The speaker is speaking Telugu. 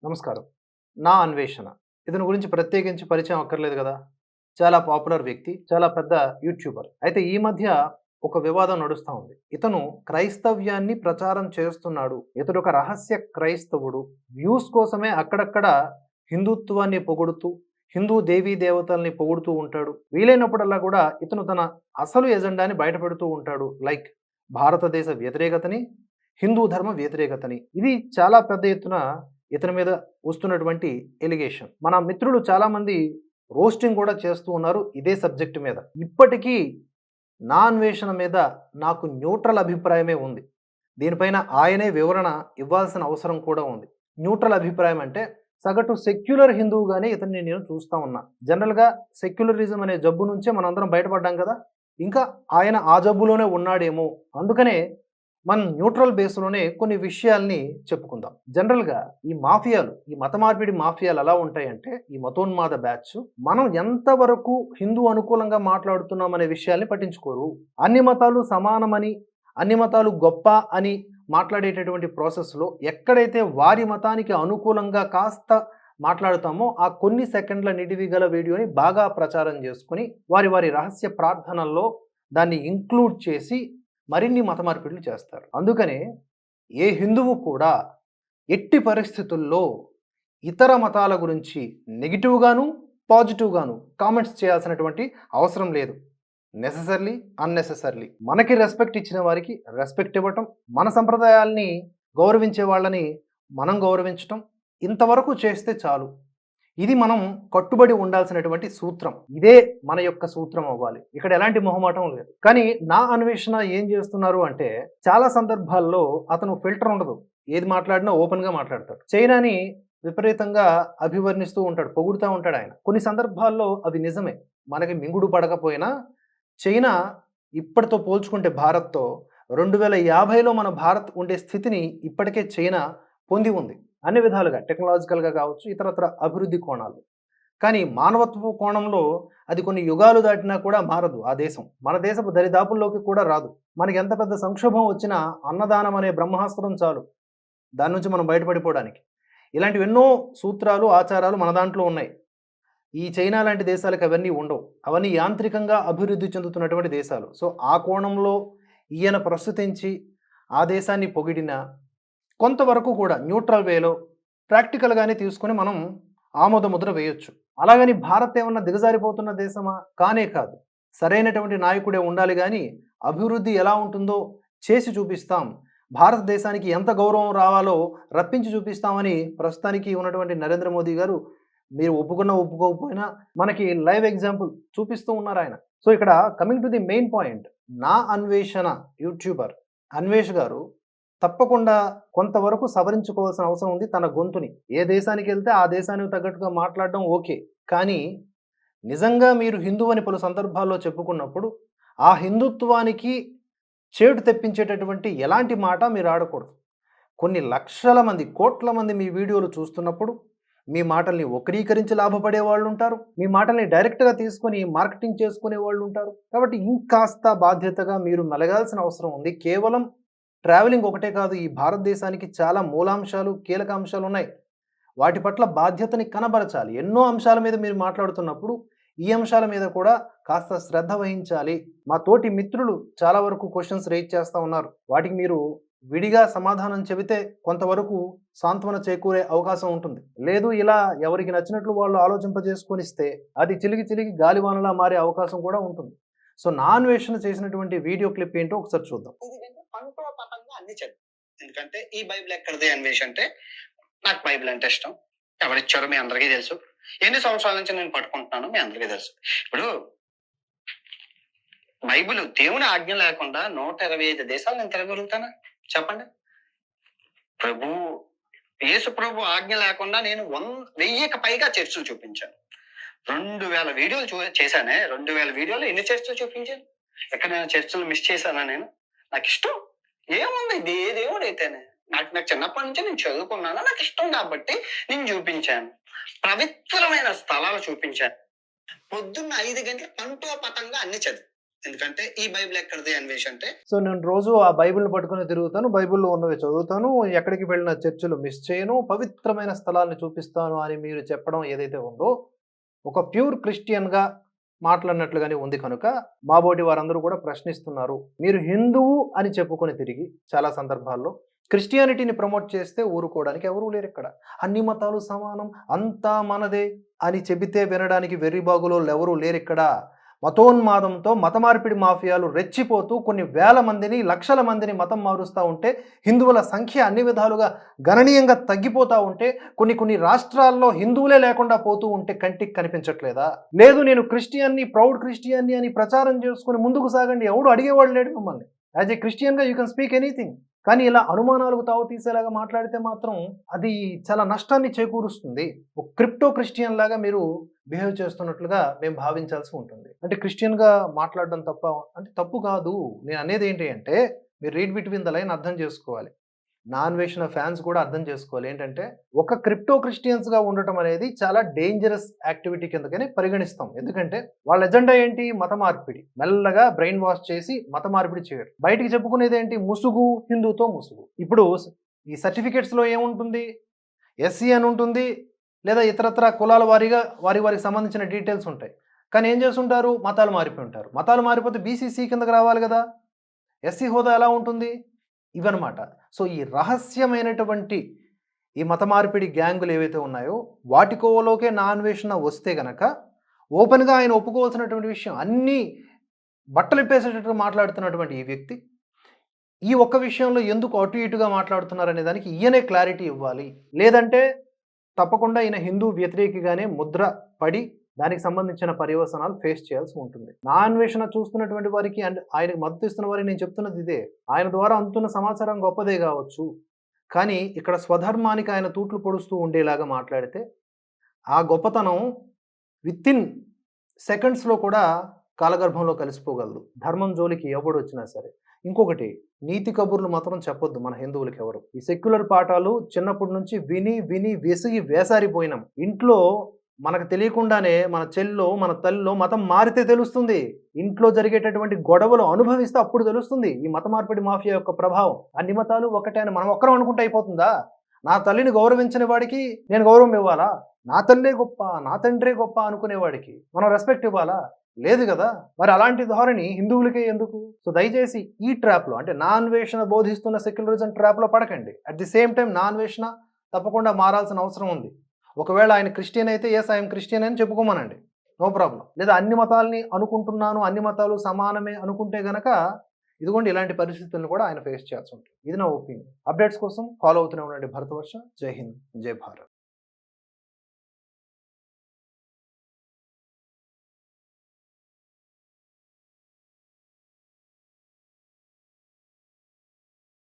నమస్కారం. నా అన్వేషణ. ఇతని గురించి ప్రత్యేకించి పరిచయం అక్కర్లేదు గదా! చాలా పాపులర్ వ్యక్తి. చాలా పెద్ద యూట్యూబర్. అయితే ఈ మధ్య ఒక వివాదం నడుస్తా ఉంది. ఇతను క్రైస్తవ్యాన్ని ప్రచారం చేస్తున్నాడు. ఇతడొక రహస్య క్రైస్తవుడు. వ్యూస్ కోసమే అక్కడక్కడ హిందుత్వాన్ని పొగుడుతూ, హిందూ దేవీ దేవతల్ని పొగుడుతూ ఉంటాడు. వీలైనప్పుడల్లా గూడా ఇతను తన అసలు ఎజెండాని బయటపెడుతూ ఉంటాడు. లైక్ భారతదేశ వ్యతిరేకతని, హిందూ ధర్మ వ్యతిరేకతని. ఇది చాలా పెద్ద ఎత్తున ఇతని మీద వస్తున్నటువంటి ఎలిగేషన్. మన మిత్రులు చాలామంది రోస్టింగ్ కూడా చేస్తూ ఉన్నారు ఇదే సబ్జెక్ట్ మీద. ఇప్పటికీ నా అన్వేషణ మీద నాకు న్యూట్రల్ అభిప్రాయమే ఉంది. దీనిపైన ఆయనే వివరణ ఇవ్వాల్సిన అవసరం కూడా ఉంది. న్యూట్రల్ అభిప్రాయం అంటే సగటు సెక్యులర్ హిందువుగానే ఇతన్ని నేను చూస్తా ఉన్నా. జనరల్‌గా సెక్యులరిజం అనే జబ్బు నుంచే మనందరం బయటపడ్డాం కదా! ఇంకా ఆయన ఆ జబ్బులోనే ఉన్నాడేమో! అందుకనే మనం న్యూట్రల్ బేస్‌లోనే కొన్ని విషయాల్ని చెప్పుకుందాం. జనరల్‌గా ఈ మాఫియాలు, ఈ మత మార్పిడి మాఫియాలు ఎలా ఉంటాయంటే, ఈ మతోన్మాద బ్యాచ్ మనం ఎంతవరకు హిందూ అనుకూలంగా మాట్లాడుతున్నాం అనే విషయాల్ని పట్టించుకోరు. అన్ని మతాలు సమానమని, అన్ని మతాలు గొప్ప అని మాట్లాడేటటువంటి ప్రాసెస్‌లో ఎక్కడైతే వారి మతానికి అనుకూలంగా కాస్త మాట్లాడుతామో, ఆ కొన్ని సెకండ్ల నిడివి గల వీడియోని బాగా ప్రచారం చేసుకొని, వారి రహస్య ప్రార్థనల్లో దాన్ని ఇంక్లూడ్ చేసి మరిన్ని మత మార్పిడులు చేస్తారు. అందుకనే ఏ హిందువు కూడా ఎట్టి పరిస్థితుల్లో ఇతర మతాల గురించి నెగెటివ్‌గాను, పాజిటివ్‌గాను కామెంట్స్ చేయాల్సినటువంటి అవసరం లేదు. Necessarily, unnecessarily. మనకి రెస్పెక్ట్ ఇచ్చిన వారికి రెస్పెక్ట్ ఇవ్వటం, మన సంప్రదాయాల్ని గౌరవించే వాళ్ళని మనం గౌరవించటం, ఇంతవరకు చేస్తే చాలు. ఇది మనం కట్టుబడి ఉండాల్సినటువంటి సూత్రం. ఇదే మన యొక్క సూత్రం అవ్వాలి. ఇక్కడ ఎలాంటి మొహమాటం లేదు. కానీ నా అన్వేషణ ఏం చేస్తున్నారు అంటే, చాలా సందర్భాల్లో అతను ఫిల్టర్ ఉండదు. ఏది మాట్లాడినా ఓపెన్‌గా మాట్లాడతాడు. చైనాని విపరీతంగా అభివర్ణిస్తూ ఉంటాడు. పొగుడుతా ఉంటాడాయన. కొన్ని సందర్భాల్లో అవి నిజమే. మనకి మింగుడు పడకపోయినా చైనా ఇప్పటితో పోల్చుకుంటే భారత్‌తో 2050లో మన భారత్ ఉండే స్థితిని ఇప్పటికే చైనా పొంది ఉంది. అన్ని విధాలుగా టెక్నాలాజికల్‌గా కావచ్చు, ఇతరత్ర అభివృద్ధి కోణాలు. కానీ మానవత్వపు కోణంలో అది కొన్ని యుగాలు దాటినా కూడా మారదు ఆ దేశం. మన దేశపు దరిదాపుల్లోకి కూడా రాదు. మనకి ఎంత పెద్ద సంక్షోభం వచ్చినా అన్నదానం అనే బ్రహ్మాస్త్రం చాలు. దాని నుంచి మనం బయటపడిపోవడానికి. ఇలాంటివెన్నో సూత్రాలు, ఆచారాలు మన దాంట్లో ఉన్నాయి. ఈ చైనా లాంటి దేశాలకు అవన్నీ ఉండవు. అవన్నీ యాంత్రికంగా అభివృద్ధి చెందుతున్నటువంటి దేశాలు. సో, ఆ కోణంలో ఈయన ప్రస్తుతించి ఆ దేశాన్ని పొగిడినా కొంతవరకు కూడా న్యూట్రల్ వేలో ప్రాక్టికల్‌గానే తీసుకొని మనం ఆమోద ముద్ర వేయొచ్చు. అలాగని భారత్ ఏమన్నా దిగజారిపోతున్న దేశమా? కానే కాదు. సరైనటువంటి నాయకుడే ఉండాలి గానీ, అభివృద్ధి ఎలా ఉంటుందో చేసి చూపిస్తాం. భారతదేశానికి ఎంత గౌరవం రావాలో రప్పించి చూపిస్తామని ప్రస్తుతానికి ఉన్నటువంటి నరేంద్ర మోదీ గారు మీరు ఒప్పుకున్నా, ఒప్పుకోకపోయినా మనకి లైవ్ ఎగ్జాంపుల్ చూపిస్తూ ఉన్నారాయన. సో, ఇక్కడ coming to the main point. నా అన్వేషణ యూట్యూబర్ అన్వేష్ గారు తప్పకుండా కొంతవరకు సవరించుకోవాల్సిన అవసరం ఉంది తన గొంతుని. ఏ దేశానికెళ్తే ఆ దేశానికి తగ్గట్టుగా మాట్లాడడం ఓకే. కానీ నిజంగా మీరు హిందువని పలు సందర్భాల్లో చెప్పుకున్నప్పుడు, ఆ హిందుత్వానికి చేటు తెప్పించేటటువంటి ఎలాంటి మాట మీరు ఆడకూడదు. కొన్ని లక్షల మంది, కోట్ల మంది మీ వీడియోలు చూస్తున్నప్పుడు, మీ మాటల్ని వక్రీకరించి లాభపడే వాళ్ళుంటారు. మీ మాటల్ని డైరెక్ట్‌గా తీసుకొని మార్కెటింగ్ చేసుకునే వాళ్ళుంటారు. కాబట్టి ఇంకాస్త బాధ్యతగా మీరు మెలగాల్సిన అవసరం ఉంది. కేవలం ట్రావెలింగ్ ఒకటే కాదు. ఈ భారతదేశానికి చాలా మూలాంశాలు, కీలక అంశాలున్నాయి. వాటి పట్ల బాధ్యతని కనబరచాలి. ఎన్నో అంశాల మీద మీరు మాట్లాడుతున్నప్పుడు, ఈ అంశాల మీద కూడా కాస్త శ్రద్ధ వహించాలి. మా తోటి మిత్రులు చాలా వరకు క్వెషన్స్ రైజ్ చేస్తా ఉన్నారు. వాటికి మీరు విడిగా సమాధానం చెబితే కొంతవరకు సాంత్వన చేకూరే అవకాశం ఉంటుంది. లేదు ఇలా ఎవరికి నచ్చినట్లు వాళ్ళు ఆలోచింపజేసుకొనిస్తే అది చిలికి చిలికి గాలివానలా మారే అవకాశం కూడా ఉంటుంది. సో, నా అన్వేషణ చేసినటువంటి వీడియో క్లిప్ ఏంటో ఒకసారి చూద్దాం. ఎందుకంటే పంటో పతంగా అన్ని చదివి ఎందుకంటే ఈ బైబిల్ ఎక్కడిది అన్వేష్ అంటే నాకు బైబిల్ అంటే ఇష్టం. ఎవరిచ్చారో మీ అందరికీ తెలుసు. ఎన్ని సంవత్సరాల నుంచి నేను పట్టుకుంటున్నానో మీ అందరికీ తెలుసు. ఇప్పుడు బైబిల్ దేవుని ఆజ్ఞ లేకుండా 125 దేశాలు నేను తిరగలుగుతానా? చెప్పండి. ప్రభు యేసు ప్రభు ఆజ్ఞ లేకుండా నేను 1000కి పైగా చర్చలు చూపించాను. 2000 వీడియోలు చేశానే. 2000 వీడియోలు ఎన్ని చర్చలు చూపించాను? ఎక్కడైనా చర్చలు మిస్ చేశానా నేను? నాకు ఇష్టం. ఏముంది ఏ దేవుడు అయితేనే నాకు నాకు చిన్నప్పటి నుంచి నేను చదువుకున్నాను. నాకు ఇష్టం కాబట్టి నేను చూపించాను. పవిత్రమైన స్థలాలు చూపించాను. పొద్దున్న 5 గంటలకు పంటో పతంగా అన్ని చదివి ఎందుకంటే ఈ బైబిల్ ఎక్కడిది అన్వేష్ అంటే సో నేను రోజు ఆ బైబిల్ని పట్టుకొని తిరుగుతాను, బైబిల్లో ఉన్నవి చదువుతాను, ఎక్కడికి వెళ్ళిన చర్చిలు మిస్ చేయను, పవిత్రమైన స్థలాల్ని చూపిస్తాను అని మీరు చెప్పడం ఏదైతే ఉందో ఒక ప్యూర్ క్రిస్టియన్గా మాట్లాడినట్లుగానే ఉంది కనుక మాబోటి వారందరూ కూడా ప్రశ్నిస్తున్నారు. మీరు హిందువు అని చెప్పుకొని తిరిగి చాలా సందర్భాల్లో క్రిస్టియానిటీని ప్రమోట్ చేస్తే ఊరుకోవడానికి ఎవరూ లేరు ఇక్కడ. అన్ని మతాలు సమానం, అంతా మనదే అని చెబితే వినడానికి వెర్రిబాగులోళ్ళు ఎవరూ లేరిక్కడ. మతోన్మాదంతో మత మార్పిడి మాఫియాలు రెచ్చిపోతూ కొన్ని వేల మందిని, లక్షల మందిని మతం మారుస్తూ ఉంటే, హిందువుల సంఖ్య అన్ని విధాలుగా గణనీయంగా తగ్గిపోతూ ఉంటే, కొన్ని రాష్ట్రాల్లో హిందువులే లేకుండా పోతూ ఉంటే కంటికి కనిపించట్లేదా? లేదు నేను క్రిస్టియన్ని, ప్రౌడ్ క్రిస్టియన్ని అని ప్రచారం చేసుకుని ముందుకు సాగండి, ఎవడు అడిగేవాడు లేడు మిమ్మల్ని. యాజ్ ఏ క్రిస్టియన్గా యూ కెన్ స్పీక్ ఎనీథింగ్. కానీ ఇలా అనుమానాలకు తావు తీసేలాగా మాట్లాడితే మాత్రం అది చాలా నష్టాన్ని చేకూరుస్తుంది. ఒక క్రిప్టో క్రిస్టియన్ లాగా మీరు బిహేవ్ చేస్తున్నట్లుగా మేము భావించాల్సి ఉంటుంది. అంటే క్రిస్టియన్గా మాట్లాడడం తప్ప అంటే తప్పు కాదు. నేను అనేది ఏంటి అంటే మీరు రీడ్ బిట్వీన్ ద లైన్ అర్థం చేసుకోవాలి. నాన్వేషణ ఫ్యాన్స్ కూడా అర్థం చేసుకోవాలి. ఏంటంటే ఒక క్రిప్టో క్రిస్టియన్స్గా ఉండటం అనేది చాలా డేంజరస్ యాక్టివిటీ కిందకనే పరిగణిస్తాం. ఎందుకంటే వాళ్ళ ఎజెండా ఏంటి? మత మార్పిడి. మెల్లగా బ్రెయిన్ వాష్ చేసి మత మార్పిడి చేయడం. బయటికి చెప్పుకునేది ఏంటి? ముసుగు, హిందూతో ముసుగు. ఇప్పుడు ఈ సర్టిఫికెట్స్లో ఏముంటుంది? ఎస్సీ అని ఉంటుంది, లేదా ఇతరత్ర కులాల వారీగా వారికి సంబంధించిన డీటెయిల్స్ ఉంటాయి. కానీ ఏం చేస్తుంటారు? మతాలు మారిపోయి ఉంటారు. మతాలు మారిపోతే బీసీసీ కిందకి రావాలి కదా. ఎస్సీ హోదా ఎలా ఉంటుంది? ఇవన్నమాట. సో ఈ రహస్యమైనటువంటి ఈ మత మార్పిడి గ్యాంగులు ఏవైతే ఉన్నాయో వాటి కోవలోకే నాన్వేషణ వస్తే గనక ఓపెన్గా ఆయన ఒప్పుకోవాల్సినటువంటి విషయం. అన్నీ బట్టలిప్పేసేటట్టు మాట్లాడుతున్నటువంటి ఈ వ్యక్తి ఈ ఒక్క విషయంలో ఎందుకు అటు ఇటుగా మాట్లాడుతున్నారనే దానికి ఈయనే క్లారిటీ ఇవ్వాలి. లేదంటే తప్పకుండా ఈయన హిందూ వ్యతిరేకిగానే ముద్ర పడి దానికి సంబంధించిన పర్యవసనాలు ఫేస్ చేయాల్సి ఉంటుంది. నా అన్వేషణ చూస్తున్నటువంటి వారికి అండ్ ఆయనకు మద్దతు ఇస్తున్న వారికి నేను చెప్తున్నది ఇదే. ఆయన ద్వారా అందుతున్న సమాచారం గొప్పదే కావచ్చు, కానీ ఇక్కడ స్వధర్మానికి ఆయన తూట్లు పొడుస్తూ ఉండేలాగా మాట్లాడితే ఆ గొప్పతనం వితిన్ సెకండ్స్లో కూడా కాలగర్భంలో కలిసిపోగలదు. ధర్మం జోలికి ఎవడు వచ్చినా సరే. ఇంకొకటి, నీతి కబుర్లు మాత్రం చెప్పొద్దు మన హిందువులకి ఎవరు. ఈ సెక్యులర్ పాఠాలు చిన్నప్పటి నుంచి విని విని విసిగి వేసారిపోయినాం. ఇంట్లో మనకు తెలియకుండానే మన చెల్లో, మన తల్లిలో మతం మారితే తెలుస్తుంది. ఇంట్లో జరిగేటటువంటి గొడవలు అనుభవిస్తే అప్పుడు తెలుస్తుంది ఈ మత మార్పిడి మాఫియా యొక్క ప్రభావం. అన్ని మతాలు ఒకటే అని మనం ఒక్కరం అనుకుంటే అయిపోతుందా? నా తల్లిని గౌరవించని వాడికి నేను గౌరవం ఇవ్వాలా? నా తల్లే గొప్ప, నా తండ్రే గొప్ప అనుకునేవాడికి మనం రెస్పెక్ట్ ఇవ్వాలా? లేదు కదా. మరి అలాంటి ధోరణి హిందువులకే ఎందుకు? సో దయచేసి ఈ ట్రాప్లో, అంటే నాన్వేషణ బోధిస్తున్న సెక్యులరిజం ట్రాప్లో పడకండి. At the same time Naa Anveshana తప్పకుండా మారాల్సిన అవసరం ఉంది. ఒకవేళ ఆయన క్రిస్టియన్ అయితే ఎస్ ఐఎమ్ క్రిస్టియన్ అని చెప్పుకోమనండి, నో ప్రాబ్లం. లేదా అన్ని మతాలని అనుకుంటున్నాను, అన్ని మతాలు సమానమే అనుకుంటే గనక ఇదిగోండి ఇలాంటి పరిస్థితులను కూడా ఆయన ఫేస్ చేయాల్సి ఉంటుంది. ఇది నా ఒపీనియన్. అప్డేట్స్ కోసం ఫాలో అవుతూనే ఉండండి భరతవర్ష. జై హింద్, జై భారత్.